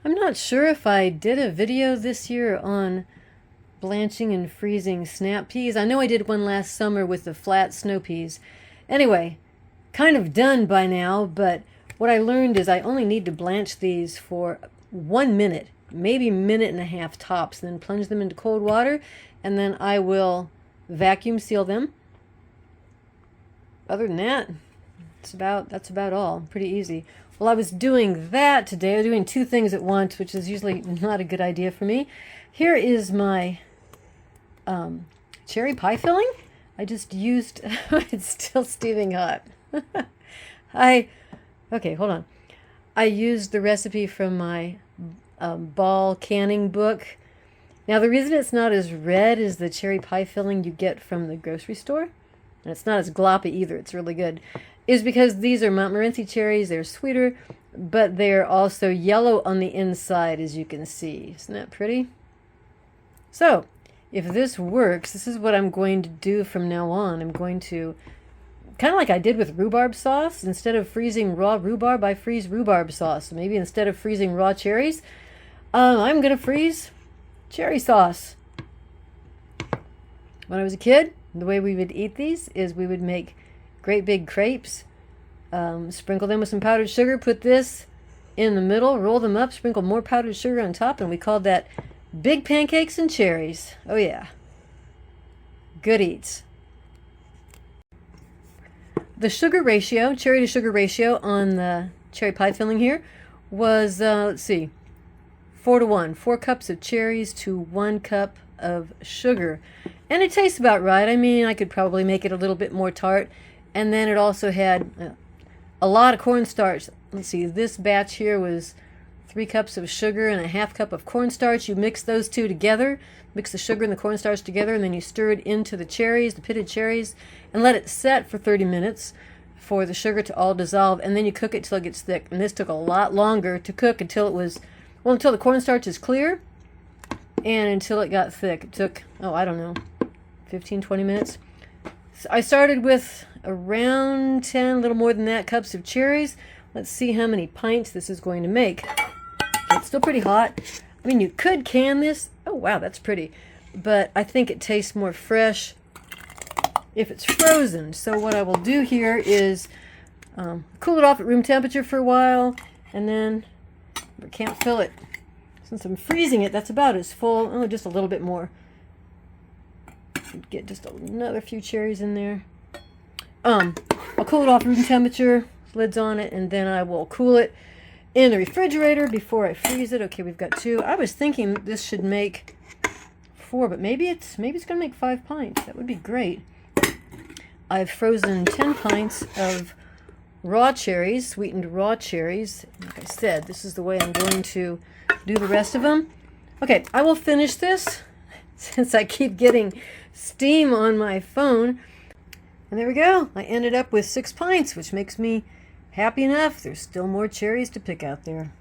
I'm not sure if I did a video this year on blanching and freezing snap peas. I know I did one last summer with the flat snow peas. Anyway, kind of done by now, but what I learned is I only need to blanch these for 1 minute, maybe a minute and a half tops, then plunge them into cold water, and then I will vacuum seal them. Other than that, that's about all. Pretty easy. Well, I was doing that today. I was doing two things at once, which is usually not a good idea for me. Here is my cherry pie filling. I just used, it's still steaming hot. Okay, hold on. I used the recipe from my ball canning book. Now, the reason it's not as red as the cherry pie filling you get from the grocery store, and it's not as gloppy either, it's really good, is because these are Montmorency cherries. They're sweeter, but they're also yellow on the inside, as you can see. Isn't that pretty? So, if this works, this is what I'm going to do from now on. I'm going to, kind of like I did with rhubarb sauce, instead of freezing raw rhubarb, I freeze rhubarb sauce. So maybe instead of freezing raw cherries, I'm going to freeze cherry sauce. When I was a kid, the way we would eat these is we would make great big crepes, sprinkle them with some powdered sugar, put this in the middle, roll them up, sprinkle more powdered sugar on top, and we called that big pancakes and cherries. Oh yeah, good eats. The sugar ratio, cherry to sugar ratio on the cherry pie filling here was, let's see, 4 to 1. 4 cups of cherries to 1 cup of sugar. And it tastes about right. I mean, I could probably make it a little bit more tart. And then it also had a lot of cornstarch. Let's see, this batch here was 3 cups of sugar and a ½ cup of cornstarch. You mix those two together, mix the sugar and the cornstarch together, and then you stir it into the cherries, the pitted cherries, and let it set for 30 minutes for the sugar to all dissolve, and then you cook it till it gets thick. And this took a lot longer to cook until it was, well, until the cornstarch is clear and until it got thick. It took, oh, I don't know, 15, 20 minutes. So I started with around 10, a little more than that, cups of cherries. Let's see how many pints this is going to make. It's still pretty hot. I mean, you could can this. Oh, wow, that's pretty. But I think it tastes more fresh if it's frozen. So what I will do here is cool it off at room temperature for a while, and then I can't fill it. Since I'm freezing it, that's about as full. Oh, just a little bit more. Get just another few cherries in there. I'll cool it off at room temperature, lids on it, and then I will cool it in the refrigerator before I freeze it. Okay, we've got 2. I was thinking this should make 4, but maybe it's gonna make 5 pints. That would be great. I've frozen 10 pints of raw cherries, sweetened raw cherries. Like I said, this is the way I'm going to do the rest of them. Okay, I will finish this since I keep getting steam on my phone. And there we go. I ended up with 6 pints, which makes me happy enough. There's still more cherries to pick out there.